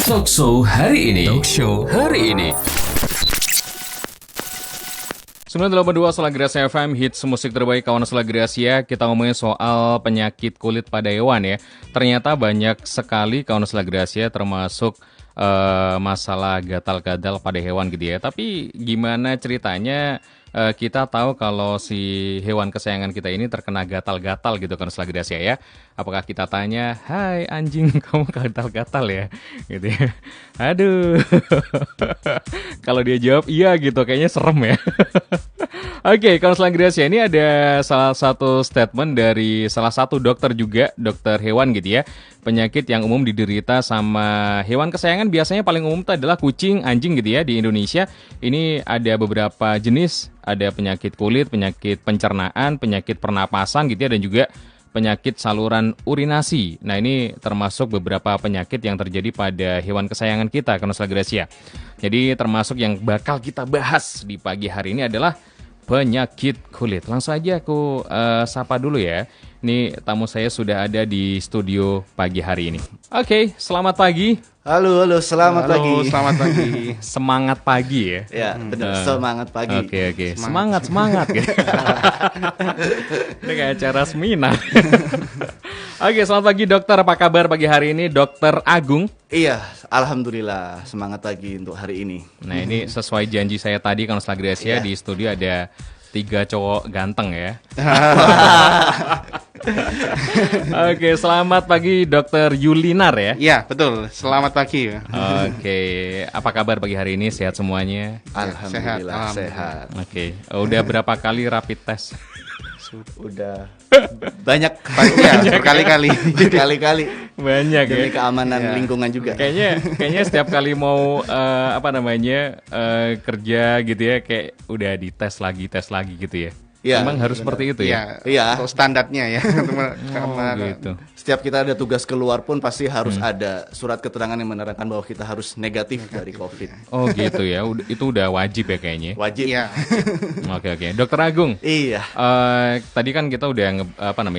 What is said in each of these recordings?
Talkshow hari ini. Talkshow hari ini. 982 Selagrasia FM, hits musik terbaik kawan Selagrasia. Kita ngomongin soal penyakit kulit pada hewan ya. Ternyata banyak sekali kawan Selagrasia termasuk masalah gatal-gatal pada hewan gitu ya. Tapi gimana ceritanya kita tahu kalau si hewan kesayangan kita ini terkena gatal-gatal gitu kan Selagrasia ya. Apakah kita tanya, "Hai anjing, kamu gatal-gatal ya?" Gitu ya. Aduh. Kalau dia jawab iya gitu, kayaknya serem ya. Oke, kalau Selagrasia ini ada salah satu statement dari salah satu dokter juga, dokter hewan gitu ya. Penyakit yang umum diderita sama hewan kesayangan biasanya paling umum itu adalah kucing, anjing gitu ya di Indonesia. Ini ada beberapa jenis, ada penyakit kulit, penyakit pencernaan, penyakit pernapasan gitu ya, dan juga penyakit saluran urinasi. Nah ini termasuk beberapa penyakit yang terjadi pada hewan kesayangan kita, Selagrasia. Jadi termasuk yang bakal kita bahas di pagi hari ini adalah penyakit kulit. Langsung aja aku sapa dulu ya. Ini tamu saya sudah ada di studio pagi hari ini. Oke, selamat pagi. Halo, selamat pagi. Selamat pagi. Semangat pagi ya. Ya, benar, semangat pagi. Oke. Semangat gitu. Ini kayak acara seminar. Oke, selamat pagi dokter. Apa kabar pagi hari ini, Dokter Agung? Iya, alhamdulillah semangat pagi untuk hari ini. Nah, ini sesuai janji saya tadi kalau Selagrasia di studio ada 3 cowok ganteng ya. Oke, selamat pagi Dokter Yulinar ya. Iya, betul. Selamat pagi. Oke, apa kabar pagi hari ini? Sehat semuanya? Alhamdulillah sehat. Oke, udah berapa kali rapid test? Udah banyak berkali-kali. Berkali-kali. Banyak Demi ya. keamanan lingkungan juga. Kayaknya setiap kali mau kerja gitu ya, kayak udah tes lagi gitu ya. Ya, emang harus seperti itu ya? Iya. Untuk standarnya ya. Gitu. Setiap kita ada tugas keluar pun pasti harus ada surat keterangan yang menerangkan bahwa kita harus negatif dari COVID. Oh gitu ya, itu udah wajib ya kayaknya. Wajib. Iya. Oke. Dokter Agung. Iya. Tadi kan kita udah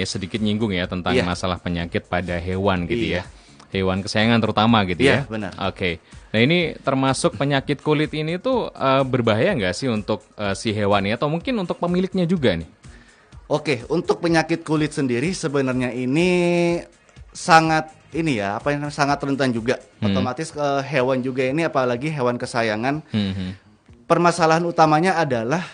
sedikit nyinggung ya tentang masalah penyakit pada hewan gitu ya. Hewan kesayangan terutama gitu ya. Iya, benar. Oke. Nah ini termasuk penyakit kulit ini tuh berbahaya nggak sih untuk si hewan ini atau mungkin untuk pemiliknya juga nih? Oke, untuk penyakit kulit sendiri sebenarnya ini sangat sangat rentan juga. Otomatis hewan juga ini, apalagi hewan kesayangan. Permasalahan utamanya adalah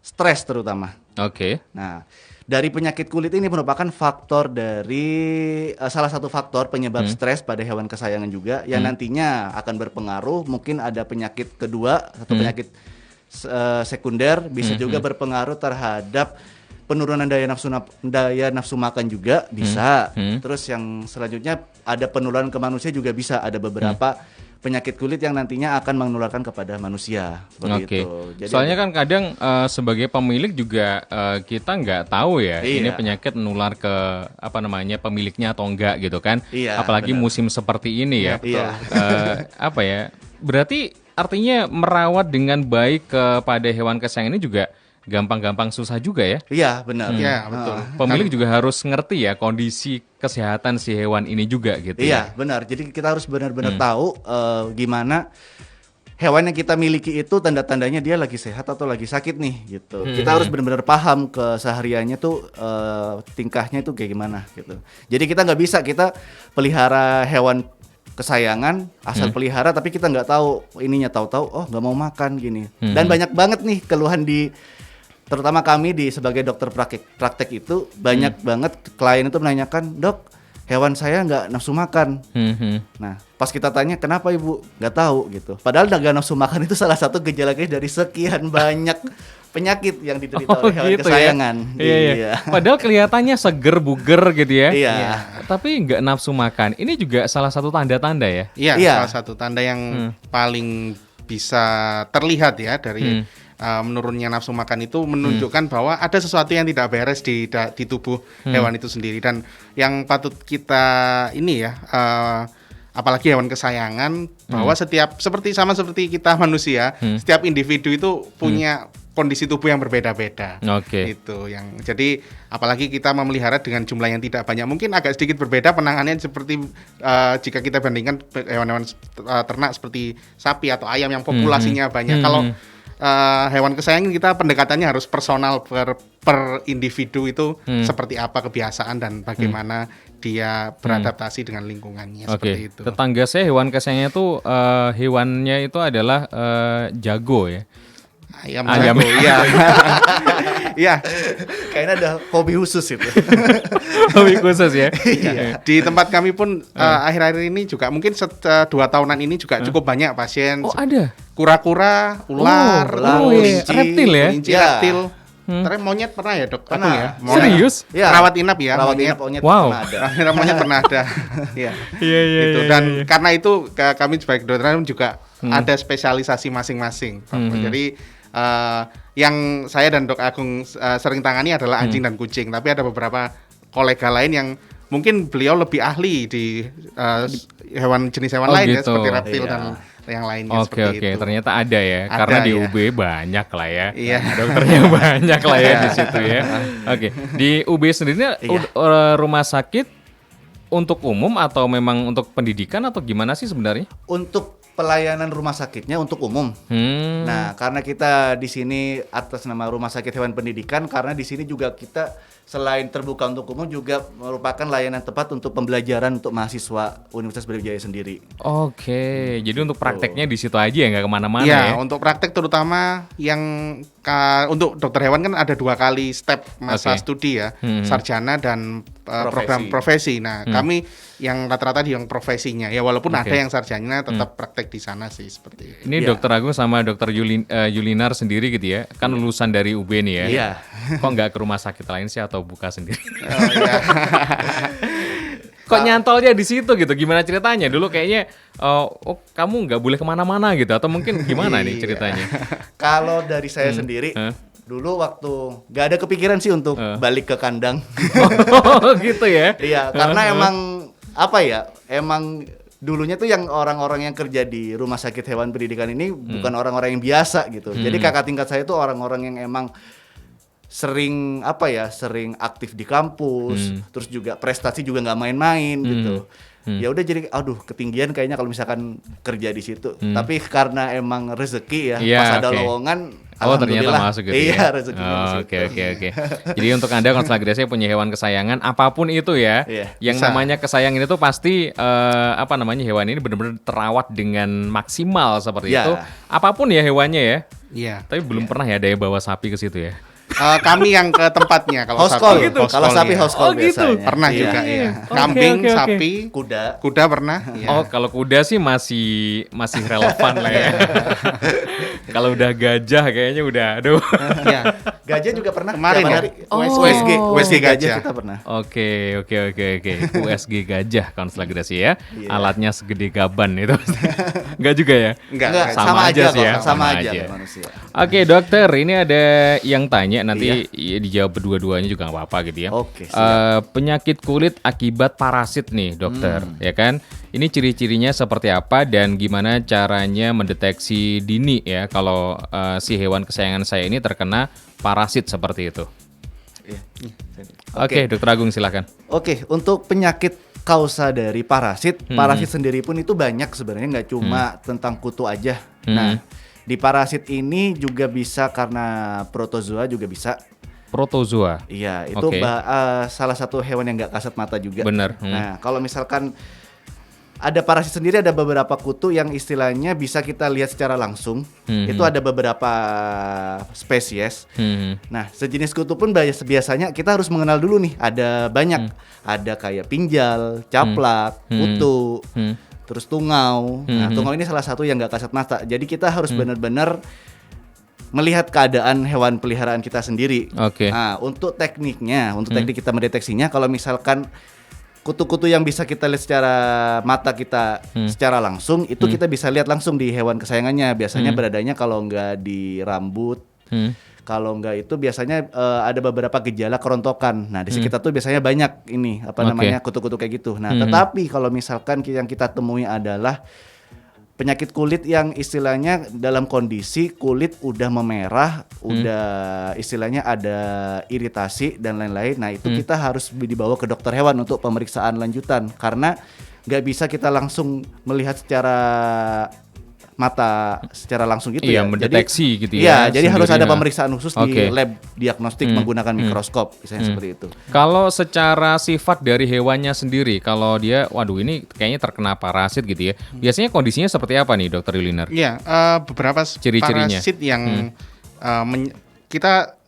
stres terutama. Oke. Nah, dari penyakit kulit ini merupakan faktor dari salah satu faktor penyebab stres pada hewan kesayangan juga yang nantinya akan berpengaruh, mungkin ada penyakit kedua atau penyakit sekunder, bisa juga berpengaruh terhadap penurunan daya nafsu makan juga bisa. Terus yang selanjutnya ada penularan ke manusia juga bisa. Ada beberapa penyakit kulit yang nantinya akan menularkan kepada manusia. Oke. Soalnya kan kadang sebagai pemilik juga kita nggak tahu ya ini penyakit menular ke pemiliknya atau enggak gitu kan. Iya, apalagi benar. musim seperti ini ya. Iya. Berarti artinya merawat dengan baik kepada hewan kesayangan ini juga gampang-gampang susah juga ya. Iya, benar. Iya, betul. Pemilik juga harus ngerti ya kondisi kesehatan si hewan ini juga gitu. Iya, benar. Jadi kita harus benar-benar tahu gimana hewan yang kita miliki itu tanda-tandanya dia lagi sehat atau lagi sakit nih gitu. Kita harus benar-benar paham kesehariannya tuh tingkahnya itu kayak gimana gitu. Jadi kita nggak bisa kita pelihara hewan kesayangan asal pelihara tapi kita nggak tahu ininya, tahu-tahu nggak mau makan gini. Dan banyak banget nih keluhan terutama kami sebagai dokter praktek itu banyak banget klien itu menanyakan, "Dok, hewan saya nggak nafsu makan." Nah, pas kita tanya kenapa ibu, nggak tahu gitu. Padahal nggak nafsu makan itu salah satu gejala-gejala dari sekian banyak penyakit yang diderita oleh hewan kesayangan. Ya? Iya. Padahal kelihatannya seger buger gitu ya. Iya. Tapi nggak nafsu makan. Ini juga salah satu tanda-tanda ya. Iya, salah satu tanda yang paling bisa terlihat ya dari menurunnya nafsu makan itu menunjukkan bahwa ada sesuatu yang tidak beres di tubuh hewan itu sendiri. Dan yang patut kita apalagi hewan kesayangan, bahwa seperti kita manusia, setiap individu itu punya kondisi tubuh yang berbeda-beda. Oke. Itu yang jadi apalagi kita memelihara dengan jumlah yang tidak banyak, mungkin agak sedikit berbeda penanganannya seperti jika kita bandingkan hewan-hewan ternak seperti sapi atau ayam yang populasinya banyak. Kalau hewan kesayangan kita pendekatannya harus personal per individu itu seperti apa kebiasaan dan bagaimana dia beradaptasi dengan lingkungannya seperti itu. Tetangga saya hewan kesayangannya itu hewannya itu adalah jago ya. Ayam jago, iya. Iya. Kayaknya ada hobi khusus itu. Hobi khusus ya. Iya. Di tempat kami pun akhir-akhir ini juga mungkin 2 tahunan ini juga cukup banyak pasien. Oh, ada. Kura-kura, ular, kelinci, reptil ya. kelinci, Iya. reptil. Terus monyet pernah ya, Dok? Pernah. Ya? Serius? Iya. Rawat inap ya, Rawat monyet. inap monyet Wow. pernah ada. Rawat monyet pernah ada. Iya. Iya, iya, Gitu. iya, Dan iya. karena itu kami sebagai kedokteran juga ada spesialisasi masing-masing. Jadi yang saya dan Dok Agung sering tangani adalah anjing dan kucing, tapi ada beberapa kolega lain yang mungkin beliau lebih ahli di jenis hewan lain ya, gitu. seperti reptil Iya. dan yang lainnya Oke, seperti itu. ternyata ada ya. Ada, Karena di ya. UB banyak lah ya. Iya. Dokternya banyak lah ya di situ ya. Oke, di UB sendiri rumah sakit untuk umum atau memang untuk pendidikan atau gimana sih sebenarnya? Untuk pelayanan rumah sakitnya untuk umum. Nah, karena kita di sini atas nama Rumah Sakit Hewan Pendidikan, karena di sini juga kita selain terbuka untuk umum juga merupakan layanan tepat untuk pembelajaran untuk mahasiswa Universitas Brawijaya sendiri. Oke, jadi untuk prakteknya di situ aja ya, nggak kemana-mana Ya, ya? untuk praktek terutama yang untuk dokter hewan kan ada 2 kali step masa Oke. studi ya, sarjana dan program profesi. Nah, kami yang rata-rata di yang profesinya ya, walaupun ada yang sarjana tetap praktek di sana sih seperti itu. Ini Dokter Agung sama Dokter Yulinar sendiri gitu ya, kan lulusan dari UB nih ya. Iya. Kok nggak ke rumah sakit lain sih atau buka sendiri? Oh, iya. Kok nyantolnya di situ gitu? Gimana ceritanya? Dulu kayaknya, kamu nggak boleh kemana-mana gitu, atau mungkin gimana nih ceritanya? Kalau dari saya sendiri, dulu waktu nggak ada kepikiran sih untuk balik ke kandang. Oh gitu ya? Iya, karena emang apa ya? Emang dulunya tuh yang orang-orang yang kerja di Rumah Sakit Hewan Pendidikan ini bukan orang-orang yang biasa gitu. Jadi kakak tingkat saya tuh orang-orang yang emang sering sering aktif di kampus, terus juga prestasi juga nggak main-main gitu. Ya udah jadi ketinggian kayaknya kalau misalkan kerja di situ. Tapi karena emang rezeki ya, Iya, pas ada oke. lowongan Oh ternyata alhamdulillah. masuk gitu Iya, ya? rezekinya masuk. Oke. Jadi untuk Anda konselor Gracia punya hewan kesayangan apapun itu ya, Iya, yang bisa. namanya kesayangan itu pasti hewan ini benar-benar terawat dengan maksimal seperti Iya. itu. Apapun ya hewannya ya. Iya. Tapi belum pernah ya ada yang bawa sapi ke situ ya. Kami yang ke tempatnya kalau House call sapi. gitu. Kalau sapi house call Oh, gitu. biasanya. Pernah Iya. juga ya. Oke, Kambing, oke. sapi, Kuda. pernah. Ya. Oh kalau kuda sih masih relevan lah ya. Kalau udah gajah kayaknya udah aduh. Iya. Gajah juga pernah. Kemarin tiap ya? hari. Oh. USG gajah. gajah kita pernah. Oke. USG gajah konselor Gracia ya. Iya. Alatnya segede gaban itu. Enggak juga ya? Enggak. Sama aja sih kok, ya, sama sama aja aja. kayak manusia. Oke dokter, ini ada yang tanya nanti dijawab berdua-duanya juga nggak apa-apa gitu ya. Oke, siap. Penyakit kulit akibat parasit nih dokter, ya kan? Ini ciri-cirinya seperti apa dan gimana caranya mendeteksi dini ya kalau si hewan kesayangan saya ini terkena parasit seperti itu. Iya. Oke, Dokter Agung silakan. Oke, untuk penyakit kausa dari parasit, parasit sendiri pun itu banyak sebenarnya, nggak cuma tentang kutu aja. Nah, di parasit ini juga bisa karena protozoa juga bisa. Protozoa. Iya, itu Oke. salah satu hewan yang nggak kasat mata juga. Benar. Nah, kalau misalkan ada parasit sendiri, ada beberapa kutu yang istilahnya bisa kita lihat secara langsung. Itu ada beberapa spesies. Nah, sejenis kutu pun biasanya kita harus mengenal dulu nih. Ada banyak. Ada kayak pinjal, caplak, kutu, terus tungau. Nah, tungau ini salah satu yang nggak kasat mata. Jadi kita harus benar-benar melihat keadaan hewan peliharaan kita sendiri. Oke. Nah, untuk tekniknya, untuk teknik kita mendeteksinya, kalau misalkan kutu-kutu yang bisa kita lihat secara mata kita secara langsung, itu kita bisa lihat langsung di hewan kesayangannya. Biasanya beradanya kalau nggak di rambut, Kalau enggak itu biasanya ada beberapa gejala kerontokan. Nah, di sekitar tuh biasanya banyak ini namanya kutu-kutu kayak gitu. Nah, tetapi kalau misalkan yang kita temui adalah penyakit kulit yang istilahnya dalam kondisi kulit udah memerah, udah istilahnya ada iritasi dan lain-lain. Nah, itu kita harus dibawa ke dokter hewan untuk pemeriksaan lanjutan karena nggak bisa kita langsung melihat secara mata secara langsung gitu Iya, ya. mendeteksi jadi, gitu ya. Iya, jadi harus ada sendirinya. pemeriksaan khusus di lab diagnostik menggunakan mikroskop, misalnya seperti itu. Kalau secara sifat dari hewannya sendiri, kalau dia, waduh ini kayaknya terkena parasit gitu ya. Biasanya kondisinya seperti apa nih, Dokter Yuliner? Iya, beberapa Ciri-cirinya. parasit yang kita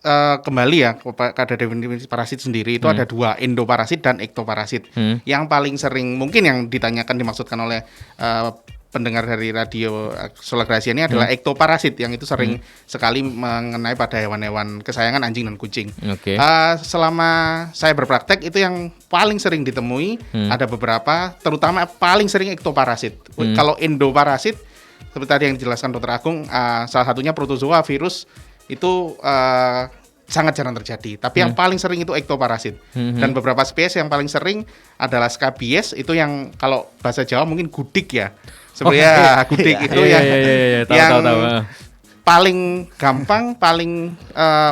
kembali ya pada definisi parasit sendiri itu ada dua, endoparasit dan ektoparasit. Yang paling sering mungkin yang ditanyakan dimaksudkan oleh pendengar dari radio Solar Gracia ini adalah ektoparasit yang itu sering sekali mengenai pada hewan-hewan kesayangan anjing dan kucing. Selama saya berpraktek itu yang paling sering ditemui ada beberapa, terutama paling sering ektoparasit. Kalau endoparasit seperti tadi yang dijelaskan Dr. Agung, salah satunya protozoa virus itu sangat jarang terjadi. Tapi yang paling sering itu ektoparasit. Dan beberapa spesies yang paling sering adalah scabies, itu yang kalau bahasa Jawa mungkin gudik ya. Sebenarnya gudik itu yang paling gampang, paling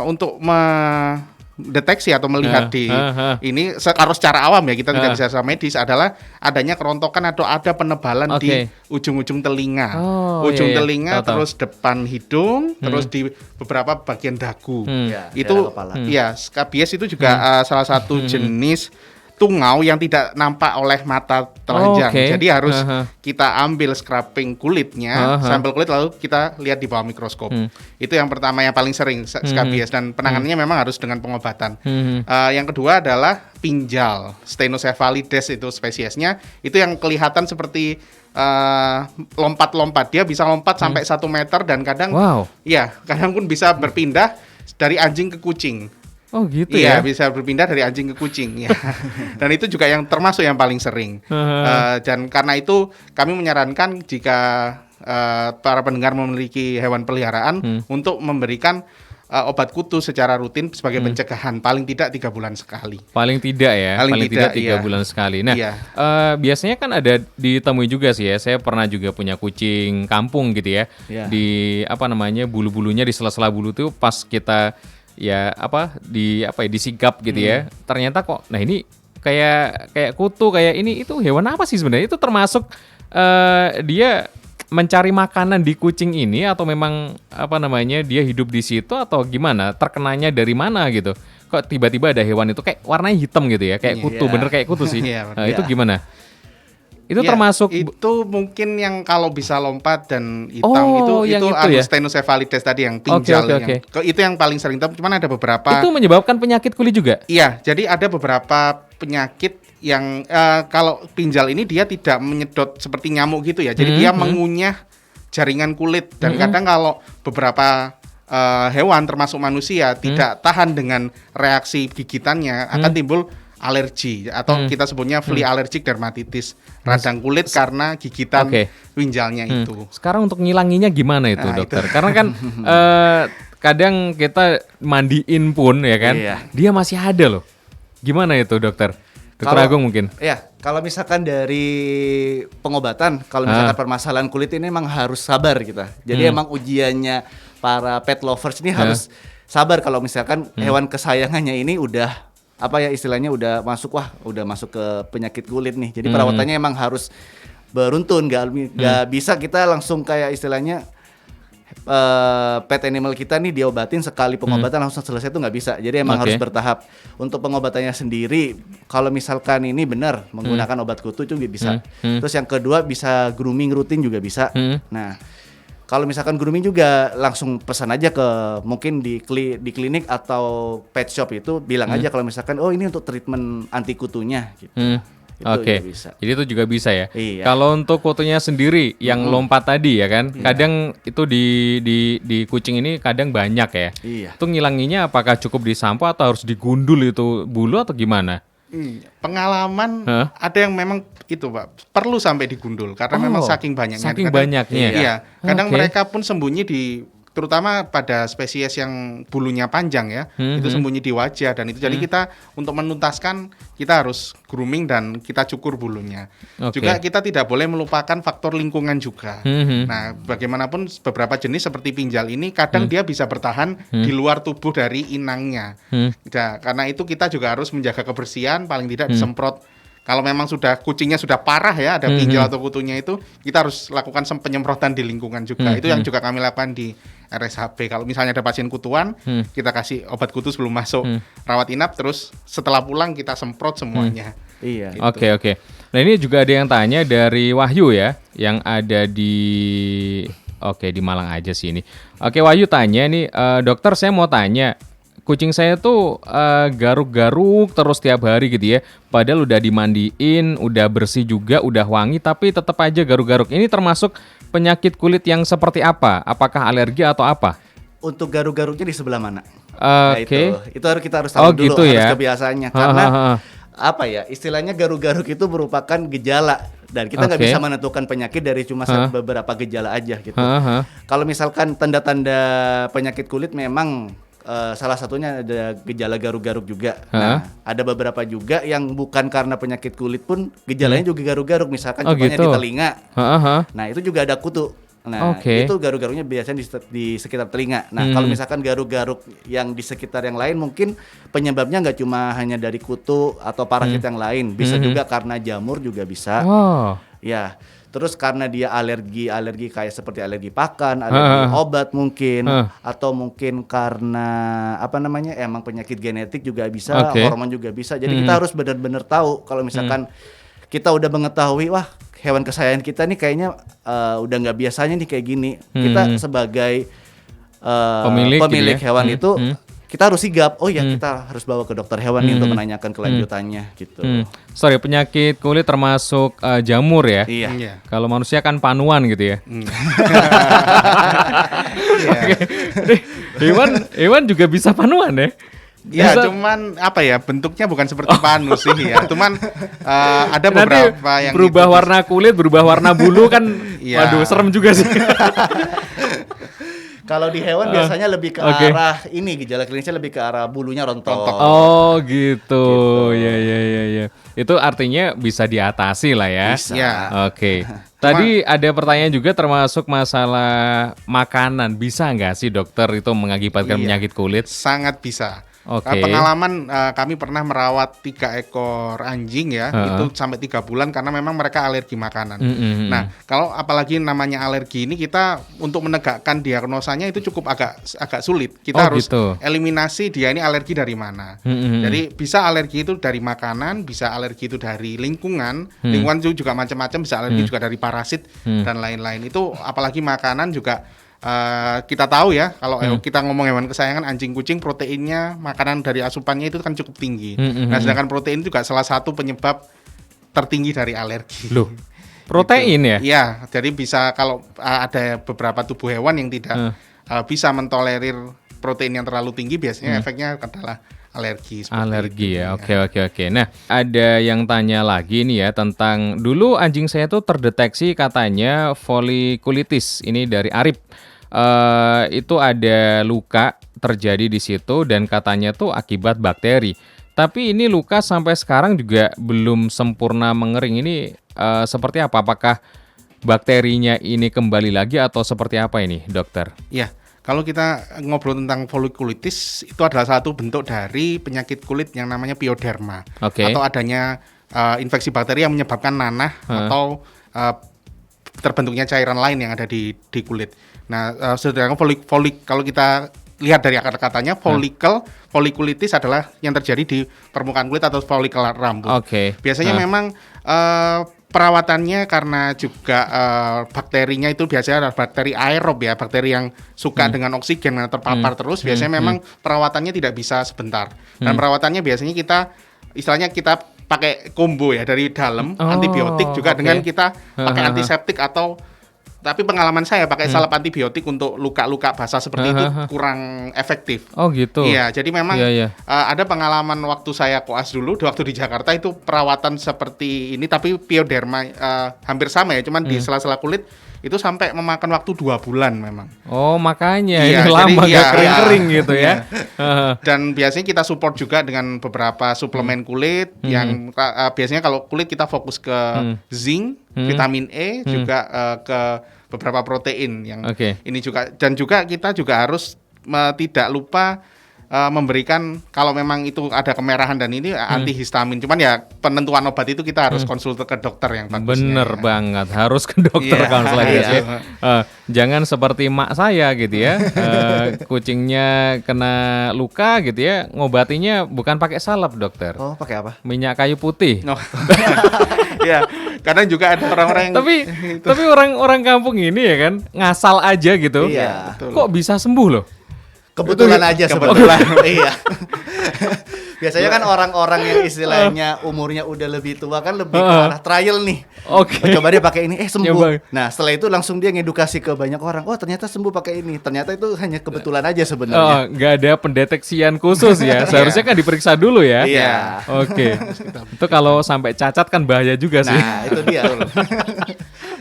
untuk mendeteksi atau melihat di ini kalau secara awam ya, kita tidak bisa secara medis, adalah adanya kerontokan atau ada penebalan di ujung-ujung telinga. Telinga, terus depan hidung, terus di beberapa bagian dagu. Itu ya, scabies itu juga salah satu jenis tungau yang tidak nampak oleh mata telanjang. Jadi harus kita ambil scraping kulitnya, sampel kulit, lalu kita lihat di bawah mikroskop. Itu yang pertama, yang paling sering scabies, dan penanganannya memang harus dengan pengobatan. Yang kedua adalah pinjal, Stenocephalides itu spesiesnya, itu yang kelihatan seperti lompat-lompat. Dia bisa lompat sampai 1 meter dan kadang kadang pun bisa berpindah dari anjing ke kucing. Oh gitu ya? ya? Bisa berpindah dari anjing ke kucing ya. Dan itu juga yang termasuk yang paling sering. Dan karena itu kami menyarankan jika para pendengar memiliki hewan peliharaan untuk memberikan obat kutu secara rutin sebagai pencegahan, paling tidak 3 bulan sekali. Paling tidak ya, paling tidak 3 bulan sekali. Nah, biasanya kan ada ditemui juga sih ya. Saya pernah juga punya kucing kampung gitu ya. Di bulu-bulunya, di sela-sela bulu tuh pas kita disigap gitu ya. Ternyata kok, nah ini kayak kutu, kayak ini, itu hewan apa sih sebenarnya? Itu termasuk dia mencari makanan di kucing ini, atau memang dia hidup di situ, atau gimana? Terkenanya dari mana gitu? Kok tiba-tiba ada hewan itu kayak warnanya hitam gitu ya, kayak kutu, bener kayak kutu sih. Itu gimana? Itu termasuk itu mungkin yang kalau bisa lompat dan hitam itu Stenocephalides tadi yang pinjal. Itu yang paling sering, cuman ada beberapa. Itu menyebabkan penyakit kulit juga? Iya, jadi ada beberapa penyakit yang kalau pinjal ini dia tidak menyedot seperti nyamuk gitu ya. Jadi dia mengunyah jaringan kulit, dan kadang kalau beberapa hewan termasuk manusia tidak tahan dengan reaksi gigitannya, akan timbul alergi, atau kita sebutnya flea allergic dermatitis, radang kulit karena gigitan pinjalnya itu. Sekarang untuk ngilanginya gimana itu, dokter? Itu. Karena kan kadang kita mandiin pun ya kan, dia masih ada loh. Gimana itu, dokter? Dokter Agung mungkin. Ya, kalau misalkan dari pengobatan, kalau misalkan permasalahan kulit ini memang harus sabar kita. Jadi emang ujiannya para pet lovers ini harus sabar kalau misalkan hewan kesayangannya ini udah istilahnya udah masuk ke penyakit kulit nih. Jadi perawatannya emang harus beruntun, nggak bisa kita langsung kayak istilahnya pet animal kita nih diobatin sekali pengobatan langsung selesai, itu nggak bisa. Jadi emang harus bertahap. Untuk pengobatannya sendiri, kalau misalkan ini benar menggunakan obat kutu itu bisa. Terus yang kedua bisa grooming rutin juga bisa. Nah, kalau misalkan grooming juga langsung pesan aja ke mungkin di klinik atau pet shop, itu bilang aja kalau misalkan ini untuk treatment anti kutunya gitu. Bisa. Jadi itu juga bisa ya. Iya. Kalau untuk kutunya sendiri yang lompat tadi ya kan, kadang itu di kucing ini kadang banyak ya. Iya. Itu ngilanginya apakah cukup disampo atau harus digundul itu bulu atau gimana? Pengalaman ada yang memang itu Pak perlu sampai digundul karena memang saking banyaknya. Banyaknya. Iya. Kadang mereka pun sembunyi di terutama pada spesies yang bulunya panjang ya, itu sembunyi di wajah dan itu jadi kita untuk menuntaskan kita harus grooming dan kita cukur bulunya. Juga kita tidak boleh melupakan faktor lingkungan juga. Nah, bagaimanapun beberapa jenis seperti pinjal ini kadang dia bisa bertahan di luar tubuh dari inangnya. Nah, karena itu kita juga harus menjaga kebersihan, paling tidak disemprot. Kalau memang kucingnya sudah parah ya, ada pinjal atau kutunya itu, kita harus lakukan penyemprotan di lingkungan juga. Itu yang juga kami lakukan di RSHB. Kalau misalnya ada pasien kutuan, kita kasih obat kutu sebelum masuk rawat inap, terus setelah pulang kita semprot semuanya. Iya. Oke. Nah ini juga ada yang tanya dari Wahyu ya, yang ada di Malang aja sih ini. Oke, Wahyu tanya nih, dokter saya mau tanya. Kucing saya tuh garuk-garuk terus tiap hari gitu ya. Padahal udah dimandiin, udah bersih juga, udah wangi, tapi tetap aja garuk-garuk. Ini termasuk penyakit kulit yang seperti apa? Apakah alergi atau apa? Untuk garuk-garuknya di sebelah mana? Oke. Itu kita harus tahu dulu gitu ya? harus kebiasaannya. Karena apa ya? Istilahnya garuk-garuk itu merupakan gejala dan kita nggak bisa menentukan penyakit dari cuma beberapa gejala aja gitu. Kalau misalkan tanda-tanda penyakit kulit memang salah satunya ada gejala garuk-garuk juga. Nah, ada beberapa juga yang bukan karena penyakit kulit pun gejalanya juga garuk-garuk. Misalkan contohnya gitu. di telinga. Nah, itu juga ada kutu. Nah, itu garuk-garuknya biasanya di sekitar telinga. Nah, kalau misalkan garuk-garuk yang di sekitar yang lain mungkin penyebabnya nggak cuma hanya dari kutu atau parasit yang lain. Bisa juga karena jamur juga bisa. Ya. Terus karena dia alergi kayak seperti alergi pakan, alergi obat mungkin, atau mungkin karena emang penyakit genetik juga bisa, hormon juga bisa. Jadi kita harus benar-benar tahu kalau misalkan kita udah mengetahui, wah hewan kesayangan kita nih kayaknya udah nggak biasanya nih kayak gini. Kita sebagai pemilik gitu ya? hewan itu kita harus sigap. Oh ya, kita harus bawa ke dokter hewan nih untuk menanyakan kelanjutannya gitu. Sorry, penyakit kulit termasuk jamur ya? Iya. Kalau manusia kan panuan gitu ya. Iya. Hewan juga bisa panuan ya? Ya, cuman bentuknya bukan seperti panu sih ya. Cuman ada beberapa yang berubah warna kulit, berubah warna bulu kan. Waduh, serem juga sih. Kalau di hewan biasanya lebih ke arah ini, gejala klinisnya lebih ke arah bulunya rontok. Oh gitu. Ya. Itu artinya bisa diatasi lah ya. Bisa. Oke. Tadi ada pertanyaan juga termasuk masalah makanan. Bisa nggak sih dokter itu mengakibatkan penyakit kulit? Sangat bisa. Pengalaman kami pernah merawat 3 ekor anjing ya, itu sampai 3 bulan karena memang mereka alergi makanan. Nah, kalau apalagi namanya alergi ini kita untuk menegakkan diagnosanya itu cukup agak sulit. Kita harus eliminasi dia ini alergi dari mana. Jadi bisa alergi itu dari makanan, bisa alergi itu dari lingkungan. Lingkungan itu juga macam-macam, bisa alergi juga dari parasit dan lain-lain. Itu apalagi makanan juga. Kita tahu ya kalau kita ngomong hewan kesayangan anjing kucing, proteinnya makanan dari asupannya itu kan cukup tinggi. Nah, sedangkan protein juga salah satu penyebab tertinggi dari alergi. Loh, protein gitu. ya? Iya, jadi bisa kalau ada beberapa tubuh hewan yang tidak bisa mentolerir protein yang terlalu tinggi, biasanya efeknya adalah alergi. Alergi ya, oke. Nah, ada yang tanya lagi nih ya tentang dulu anjing saya tuh terdeteksi katanya folikulitis. Ini dari Arif. Itu ada luka terjadi di situ dan katanya tuh akibat bakteri. Tapi ini luka sampai sekarang juga belum sempurna mengering. Ini seperti apa? Apakah bakterinya ini kembali lagi atau seperti apa ini, dokter? Iya. Kalau kita ngobrol tentang folikulitis, itu adalah satu bentuk dari penyakit kulit yang namanya pioderma. Atau adanya infeksi bakteri yang menyebabkan nanah atau terbentuknya cairan lain yang ada di kulit. Nah, sedangkan kalau kita lihat dari akar katanya, folikulitis adalah yang terjadi di permukaan kulit atau folikel rambut. Biasanya memang perawatannya karena juga bakterinya itu biasanya adalah bakteri aerob ya, bakteri yang suka dengan oksigen yang terpapar terus. Biasanya memang perawatannya tidak bisa sebentar. Dan perawatannya biasanya kita pakai combo ya dari dalam, antibiotik juga dengan kita pakai antiseptik tapi pengalaman saya pakai salep antibiotik untuk luka-luka basah seperti itu kurang efektif. Oh gitu. Iya, jadi memang ada pengalaman waktu saya koas dulu, waktu di Jakarta itu perawatan seperti ini, tapi pioderma hampir sama ya, cuman di sela-sela kulit itu sampai memakan waktu 2 bulan memang. Oh, makanya Iya, ini jadi lama iya, gak kering-kering gitu ya. Dan biasanya kita support juga dengan beberapa suplemen kulit yang biasanya kalau kulit kita fokus ke zinc, vitamin E, juga ke beberapa protein yang ini juga, dan juga kita juga harus tidak lupa memberikan kalau memang itu ada kemerahan dan ini antihistamin. Cuman ya penentuan obat itu kita harus konsul ke dokter yang bagusnya. Bener banget, harus ke dokter kalau lagi ya. Jangan seperti mak saya gitu ya, kucingnya kena luka gitu ya, ngobatinya bukan pakai salep dokter. Oh, pakai apa? Minyak kayu putih. Ya, karena juga ada orang-orang yang tapi orang kampung ini ya kan ngasal aja gitu. Iya. Kok bisa sembuh loh? Kebetulan aja sebetulnya. Iya. Biasanya kan orang-orang yang istilahnya umurnya udah lebih tua kan lebih ke arah trial nih. Oke. Coba dia pakai ini, sembuh. Nyoba. Nah, setelah itu langsung dia ngedukasi ke banyak orang. Oh, ternyata sembuh pakai ini. Ternyata itu hanya kebetulan aja sebenarnya. Nggak ada pendeteksian khusus ya. Seharusnya kan diperiksa dulu ya. Iya. Oke. Itu kalau sampai cacat kan bahaya juga sih. Nah, itu dia.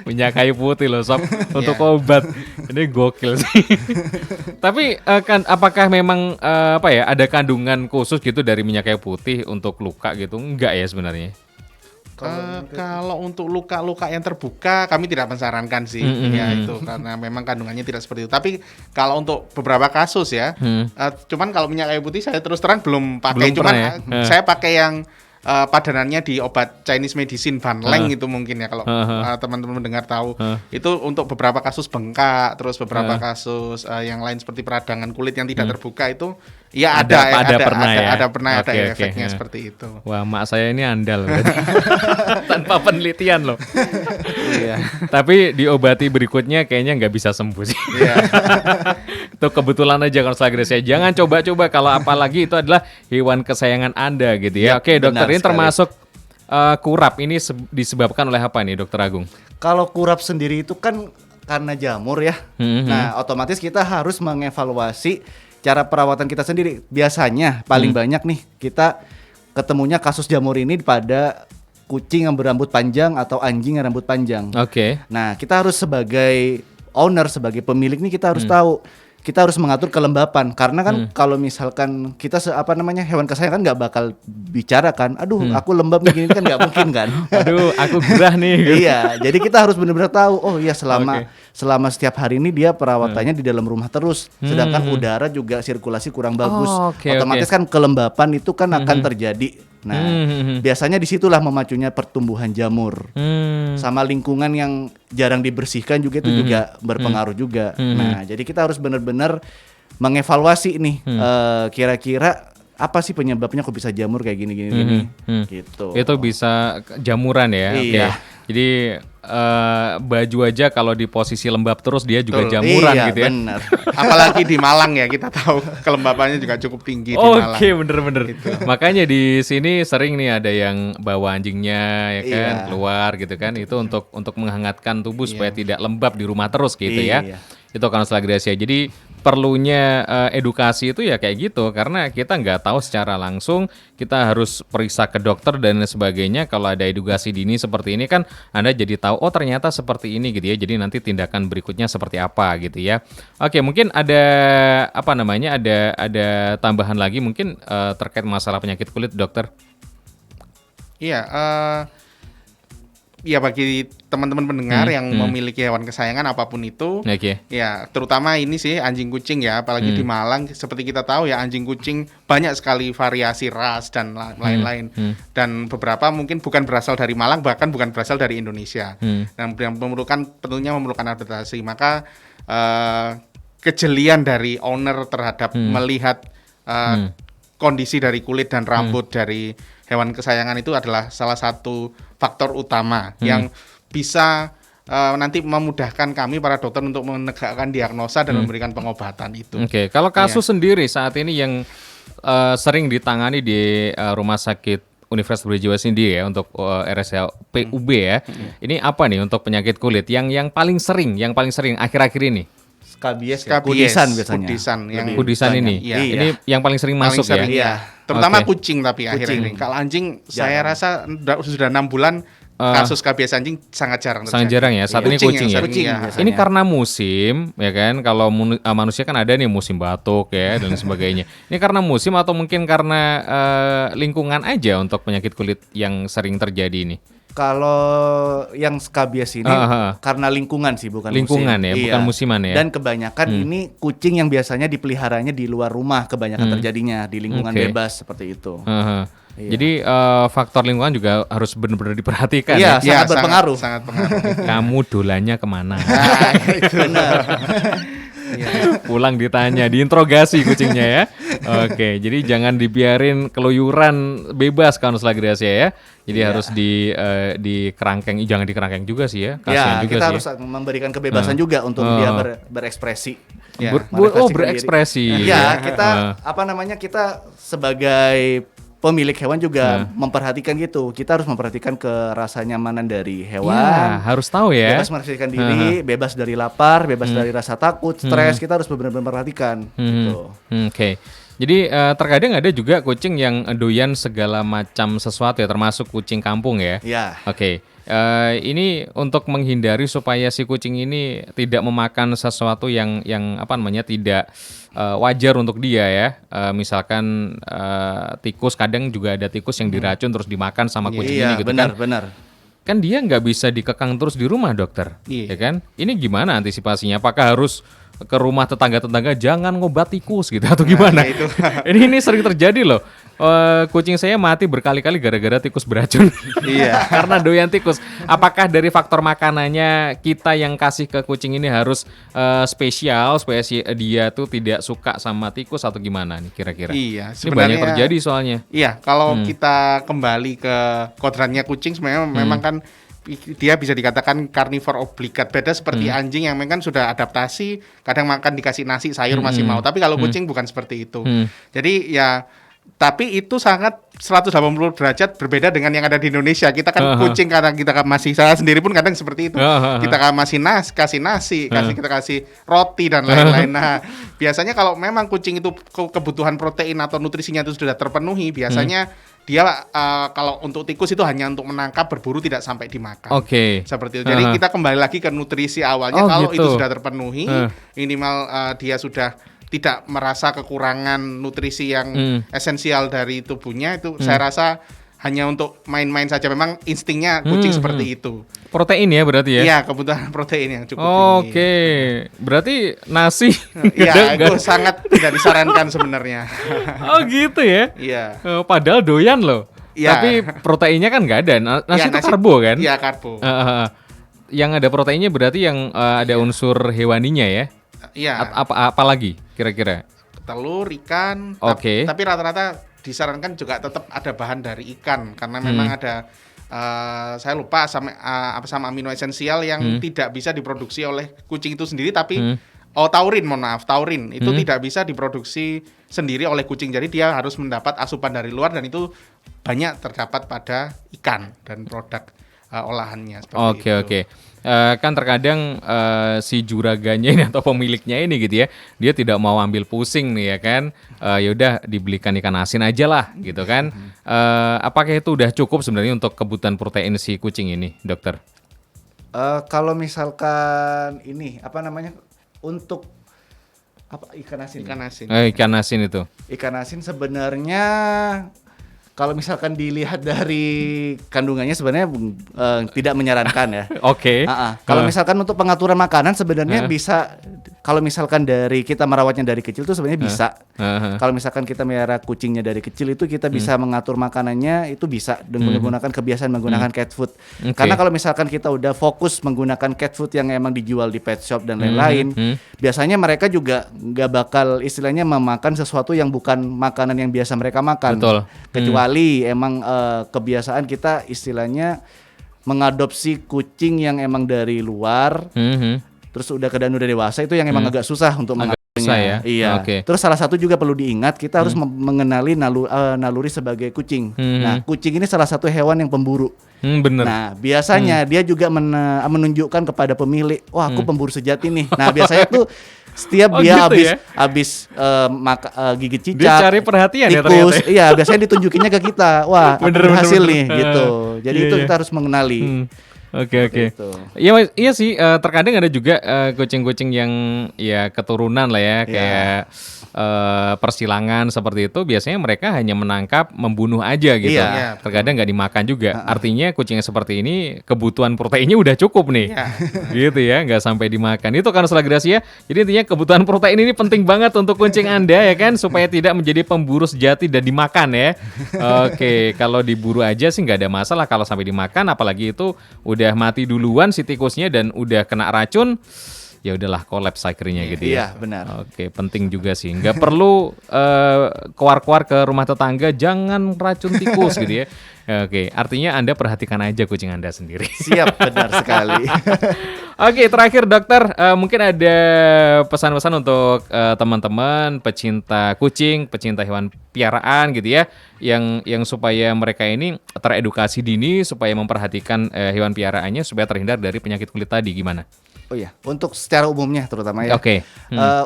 Minyak kayu putih loh sob untuk obat. Ini gokil sih. Tapi kan apakah memang ada kandungan khusus gitu dari minyak kayu putih untuk luka gitu? Enggak ya sebenarnya. Kalau untuk luka-luka yang terbuka kami tidak mensarankan sih ya itu karena memang kandungannya tidak seperti itu. Tapi kalau untuk beberapa kasus ya, cuman kalau minyak kayu putih saya terus terang belum pakai. Saya pakai yang padanannya di obat Chinese medicine Banleng itu mungkin ya kalau teman-teman mendengar tahu. Itu untuk beberapa kasus bengkak, terus beberapa kasus yang lain seperti peradangan kulit yang tidak terbuka itu ya ada efeknya seperti itu. Wah, mak saya ini andal tanpa penelitian loh. Iya. Tapi diobati berikutnya kayaknya nggak bisa sembuh sih. Iya. Itu kebetulan aja kalau saya jangan coba-coba kalau apalagi itu adalah hewan kesayangan Anda gitu ya. Oke, dokter, ini termasuk kurap ini disebabkan oleh apa nih, Dokter Agung? Kalau kurap sendiri itu kan karena jamur ya. Nah, otomatis kita harus mengevaluasi cara perawatan kita sendiri. Biasanya paling banyak nih kita ketemunya kasus jamur ini pada kucing yang berambut panjang atau anjing yang rambut panjang. Oke. Nah, kita harus sebagai owner, sebagai pemilik nih kita harus tahu. Kita harus mengatur kelembapan karena kan kalau misalkan kita hewan kesayangan kan nggak bakal bicara kan, aduh aku lembab begini kan nggak mungkin kan, aduh aku gerah nih. Iya, jadi kita harus benar-benar tahu, oh iya selama setiap hari ini dia perawatannya di dalam rumah terus, sedangkan udara juga sirkulasi kurang bagus, otomatis kan kelembapan itu kan akan terjadi. Nah, biasanya disitulah memacunya pertumbuhan jamur, sama lingkungan yang jarang dibersihkan juga itu juga berpengaruh juga. Nah, jadi kita harus benar-benar mengevaluasi nih, kira-kira apa sih penyebabnya kok bisa jamur kayak gini gitu. Itu bisa jamuran ya. Iya. Jadi baju aja kalau di posisi lembab terus dia juga jamuran gitu ya. Benar. Apalagi di Malang ya, kita tahu kelembapannya juga cukup tinggi di Malang. Oke, bener-bener. Gitu. Makanya di sini sering nih ada yang bawa anjingnya ya kan keluar gitu kan. Itu untuk menghangatkan tubuh supaya tidak lembab di rumah terus gitu ya. Itu Counselor Gracia. Jadi perlunya edukasi itu ya kayak gitu, karena kita nggak tahu secara langsung, kita harus periksa ke dokter dan sebagainya. Kalau ada edukasi dini seperti ini kan Anda jadi tahu, oh ternyata seperti ini gitu ya, jadi nanti tindakan berikutnya seperti apa gitu ya. Oke, mungkin ada ada tambahan lagi mungkin terkait masalah penyakit kulit, dokter? Iya, ya bagi teman-teman pendengar yang memiliki hewan kesayangan apapun itu, ya terutama ini sih anjing kucing ya, apalagi di Malang seperti kita tahu ya, anjing kucing banyak sekali variasi ras dan lain-lain, dan beberapa mungkin bukan berasal dari Malang, bahkan bukan berasal dari Indonesia, dan yang tentunya memerlukan adaptasi. Maka kejelian dari owner terhadap melihat kondisi dari kulit dan rambut dari hewan kesayangan itu adalah salah satu faktor utama yang bisa nanti memudahkan kami para dokter untuk menegakkan diagnosa dan memberikan pengobatan itu. Oke, kalau kasus sendiri saat ini yang sering ditangani di Rumah Sakit Universitas Brawijaya sendiri ya untuk RSUPB ya. Ini apa nih untuk penyakit kulit yang paling sering akhir-akhir ini? Skabies, kudisan biasanya. Kudisan ini. Iya. Ini yang paling sering masuk ya. Terutama kucing tapi akhir-akhir ini. Kalau anjing saya rasa sudah 6 bulan kasus KBS anjing sangat jarang terjadi. Sangat jarang ya. Saat ini kucing ya. Kucing ya. biasanya. Ini karena musim, ya kan? Kalau manusia kan ada nih musim batuk ya dan sebagainya. Ini karena musim atau mungkin karena lingkungan aja untuk penyakit kulit yang sering terjadi ini? Kalau yang skabies ini karena lingkungan sih, bukan Lingkungan musim. ya, bukan musiman ya. Dan kebanyakan ini kucing yang biasanya dipeliharanya di luar rumah, kebanyakan terjadinya di lingkungan Oke. bebas seperti itu. Iya. Jadi faktor lingkungan juga harus benar-benar diperhatikan Iya, ya. sangat berpengaruh. Sangat pengaruh. Kamu dolannya kemana? Nah, itu Benar. Pulang ditanya, diinterogasi kucingnya ya. Oke, jadi jangan dibiarin keluyuran bebas kalau Slagracia ya. Jadi harus di kerangkeng, jangan di kerangkeng juga sih ya. Kasihan Ya, juga kita sih. harus memberikan kebebasan juga untuk dia berekspresi. Ya. Berekspresi. Iya, kita kita sebagai pemilik hewan juga memperhatikan gitu. Kita harus memperhatikan rasa nyamanan dari hewan. Ya, harus tahu ya. Bebas memperhatikan diri, bebas dari lapar, bebas dari rasa takut, stres. Kita harus benar-benar memperhatikan. Gitu. Oke. Jadi terkadang ada juga kucing yang doyan segala macam sesuatu ya, termasuk kucing kampung ya. Ya. Oke. Ini untuk menghindari supaya si kucing ini tidak memakan sesuatu yang tidak wajar untuk dia ya. Misalkan tikus, kadang juga ada tikus yang diracun terus dimakan sama kucing ini Iya, gitu benar, kan. benar. Kan dia nggak bisa dikekang terus di rumah, dokter. Iya. Ya kan? Ini gimana antisipasinya? Apakah harus ke rumah tetangga-tetangga jangan ngobat tikus gitu atau gimana? Nah, itu. ini sering terjadi loh. Kucing saya mati berkali-kali gara-gara tikus beracun. Iya. Karena doyan tikus. Apakah dari faktor makanannya kita yang kasih ke kucing ini harus spesial supaya dia tuh tidak suka sama tikus atau gimana nih kira-kira? Iya, Ini banyak terjadi soalnya. Iya, kalau kita kembali ke kodratnya kucing sebenarnya memang kan dia bisa dikatakan karnivor obligat, beda seperti anjing yang memang kan sudah adaptasi, kadang makan dikasih nasi sayur masih mau, tapi kalau kucing bukan seperti itu. Jadi ya, tapi itu sangat 180 derajat berbeda dengan yang ada di Indonesia. Kita kan kucing, karena kita masih, saya sendiri pun kadang seperti itu. Kita kan masih kasih nasi, kita kasih roti dan lain-lain. Nah, biasanya kalau memang kucing itu kebutuhan protein atau nutrisinya itu sudah terpenuhi, biasanya dia kalau untuk tikus itu hanya untuk menangkap, berburu, tidak sampai dimakan. Oke. Seperti itu. Jadi kita kembali lagi ke nutrisi awalnya. Kalau itu sudah terpenuhi, minimal dia sudah tidak merasa kekurangan nutrisi yang esensial dari tubuhnya, itu saya rasa hanya untuk main-main saja. Memang instingnya kucing seperti itu. Protein ya berarti ya? Iya, kebutuhan protein yang cukup Oke, tinggi. berarti nasi. Iya, itu sangat tidak disarankan sebenarnya. Oh gitu ya? Iya. Padahal doyan loh. Iya. Tapi proteinnya kan nggak ada. Nasi Iya, itu karbo kan? Iya, karbo. Yang ada proteinnya berarti yang ada unsur hewaninya ya? Iya. Apa lagi kira-kira? Telur, ikan. Oke. Tapi rata-rata disarankan juga tetap ada bahan dari ikan, karena memang ada saya lupa sama amino esensial yang tidak bisa diproduksi oleh kucing itu sendiri, tapi taurin itu tidak bisa diproduksi sendiri oleh kucing, jadi dia harus mendapat asupan dari luar, dan itu banyak terdapat pada ikan dan produk olahannya seperti itu. Oke. Kan terkadang si juraganya ini atau pemiliknya ini gitu ya, dia tidak mau ambil pusing nih ya kan, yaudah dibelikan ikan asin aja lah gitu kan. Apakah itu udah cukup sebenarnya untuk kebutuhan protein si kucing ini, dokter? Kalau misalkan ini untuk ikan asin. Ikan asin. Ikan asin itu. Ikan asin sebenarnya kalau misalkan dilihat dari kandungannya sebenarnya tidak menyarankan ya. Oke. Kalau misalkan untuk pengaturan makanan sebenarnya bisa, kalau misalkan dari kita merawatnya dari kecil itu sebenarnya bisa. Kalau misalkan kita melihara kucingnya dari kecil itu kita bisa mengatur makanannya, itu bisa dengan menggunakan kebiasaan menggunakan cat food. Karena kalau misalkan kita udah fokus menggunakan cat food yang emang dijual di pet shop dan lain-lain, biasanya mereka juga nggak bakal istilahnya memakan sesuatu yang bukan makanan yang biasa mereka makan. Betul. Kecuali emang kebiasaan kita istilahnya mengadopsi kucing yang emang dari luar, terus udah dewasa, itu yang emang agak susah untuk mengaturnya. Susah ya? Iya. Oke. Terus salah satu juga perlu diingat, kita harus mengenali naluri sebagai kucing. Nah, kucing ini salah satu hewan yang pemburu. Bener. Nah, biasanya dia juga menunjukkan kepada pemilik, wah aku pemburu sejati nih. Nah, biasanya tuh setiap dia gitu habis gigit cicak, Dia cari perhatian ya tikus, ternyata. iya biasanya ditunjukinnya ke kita. Wah, aku berhasil nih gitu. Jadi itu kita harus mengenali. Oke. Itu. Iya sih, terkadang ada juga kucing-kucing yang ya keturunan lah ya, kayak persilangan seperti itu. Biasanya mereka hanya menangkap, membunuh aja gitu. Iya. Terkadang nggak dimakan juga. Artinya kucing yang seperti ini kebutuhan proteinnya udah cukup nih, gitu ya, nggak sampai dimakan. Itu karena Canusa gracia. Jadi intinya kebutuhan protein ini penting banget untuk kucing Anda ya kan, supaya tidak menjadi pemburu sejati dan dimakan ya. Oke, kalau diburu aja sih nggak ada masalah. Kalau sampai dimakan, apalagi itu udah mati duluan si tikusnya dan udah kena racun, ya udahlah kolaps akhirnya gitu ya. Iya, benar. Oke, penting juga sih. Nggak perlu keluar-keluar ke rumah tetangga, jangan racun tikus gitu ya. Oke, artinya Anda perhatikan aja kucing Anda sendiri. Siap, benar sekali. Oke, terakhir dokter, mungkin ada pesan-pesan untuk teman-teman pecinta kucing, pecinta hewan piaraan gitu ya, yang supaya mereka ini teredukasi dini supaya memperhatikan hewan piaraannya supaya terhindar dari penyakit kulit tadi, gimana? Oh iya, untuk secara umumnya terutama ya. Oke.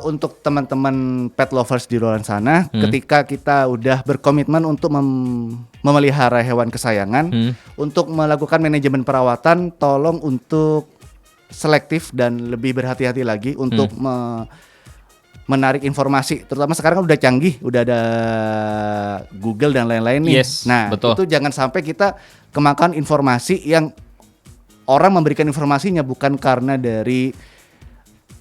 Untuk teman-teman pet lovers di luar sana, ketika kita udah berkomitmen untuk memelihara hewan kesayangan, untuk melakukan manajemen perawatan, tolong untuk selektif dan lebih berhati-hati lagi untuk menarik informasi. Terutama sekarang kan udah canggih, udah ada Google dan lain-lain nih. Yes, nah, betul. itu jangan sampai kita kemakan informasi yang orang memberikan informasinya bukan karena dari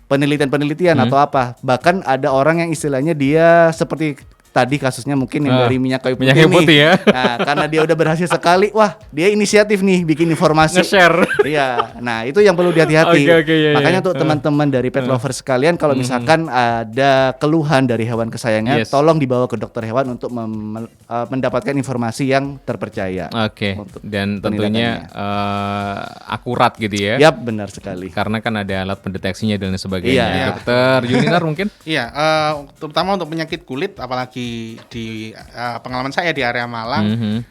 penelitian atau apa. Bahkan ada orang yang istilahnya dia seperti tadi kasusnya mungkin yang dari minyak kayu putih ya. Nah, karena dia udah berhasil sekali, wah dia inisiatif nih bikin informasi. Nge-share. Iya, nah itu yang perlu dihati-hati. Oke, iya, Makanya iya. untuk teman-teman dari pet lovers sekalian, kalau misalkan ada keluhan dari hewan kesayangan, Yes. tolong dibawa ke dokter hewan untuk mendapatkan informasi yang terpercaya. Oke, Untuk dan tentunya akurat gitu ya. Yap, benar sekali. Karena kan ada alat pendeteksinya dan sebagainya. Iya. Dokter Yulinar mungkin? Iya, terutama untuk penyakit kulit, apalagi di pengalaman saya di area Malang,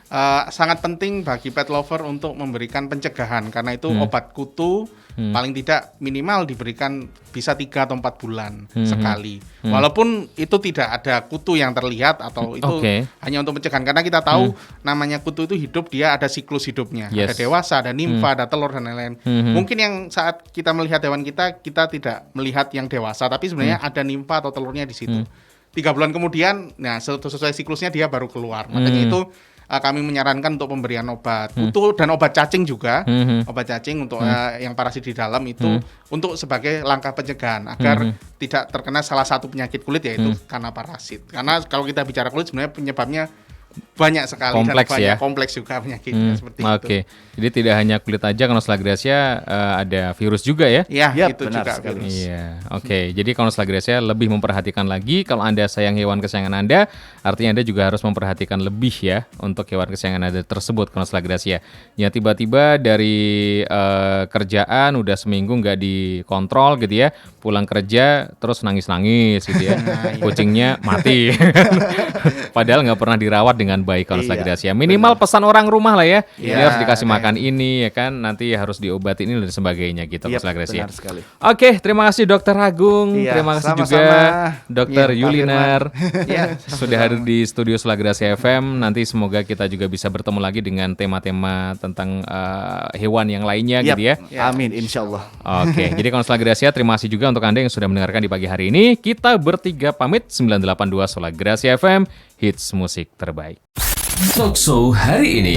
sangat penting bagi pet lover untuk memberikan pencegahan karena itu obat kutu paling tidak minimal diberikan bisa 3 atau 4 bulan sekali. Walaupun itu tidak ada kutu yang terlihat atau itu hanya untuk pencegahan karena kita tahu namanya kutu itu hidup, dia ada siklus hidupnya. Yes. Ada dewasa, ada nimfa, ada telur dan lain-lain. Mungkin yang saat kita melihat hewan kita tidak melihat yang dewasa, tapi sebenarnya ada nimfa atau telurnya di situ. 3 bulan kemudian, nah sesuai siklusnya dia baru keluar. Makanya itu kami menyarankan untuk pemberian obat kutu dan obat cacing juga, obat cacing untuk yang parasit di dalam itu untuk sebagai langkah pencegahan agar tidak terkena salah satu penyakit kulit yaitu karena parasit. Karena kalau kita bicara kulit sebenarnya penyebabnya banyak sekali Kompleks dan banyak ya? kompleks juga penyakitnya seperti itu. Oke, jadi tidak hanya kulit aja, Canusa gracia ada virus juga ya? Iya, Yap, itu benar juga sekali. virus. Iya, oke. Jadi Canusa gracia lebih memperhatikan lagi kalau Anda sayang hewan kesayangan Anda, artinya Anda juga harus memperhatikan lebih ya untuk hewan kesayangan Anda tersebut, Canusa gracia. Ya tiba-tiba dari kerjaan udah seminggu nggak dikontrol gitu ya, pulang kerja terus nangis-nangis gitu ya, kucingnya mati. Padahal nggak pernah dirawat dengan baik Canusa gracia. Minimal pesan orang rumah lah ya, Iya, ini harus dikasih makan ini ya kan, nanti harus diobati ini dan sebagainya gitu Yap, Canusa gracia. benar sekali. Oke, terima kasih Dokter Agung, Iya, terima kasih sama-sama. juga Dokter Iya, Pak Yulinar Iya, sudah hadir di studio Canusa gracia FM. Nanti semoga kita juga bisa bertemu lagi dengan tema-tema tentang hewan yang lainnya Yap, gitu ya. amin, insya Allah. Oke, jadi Canusa gracia terima kasih juga untuk Anda yang sudah mendengarkan di pagi hari ini. Kita bertiga pamit, 982 Canusa gracia FM, hits musik terbaik. Talkshow hari ini.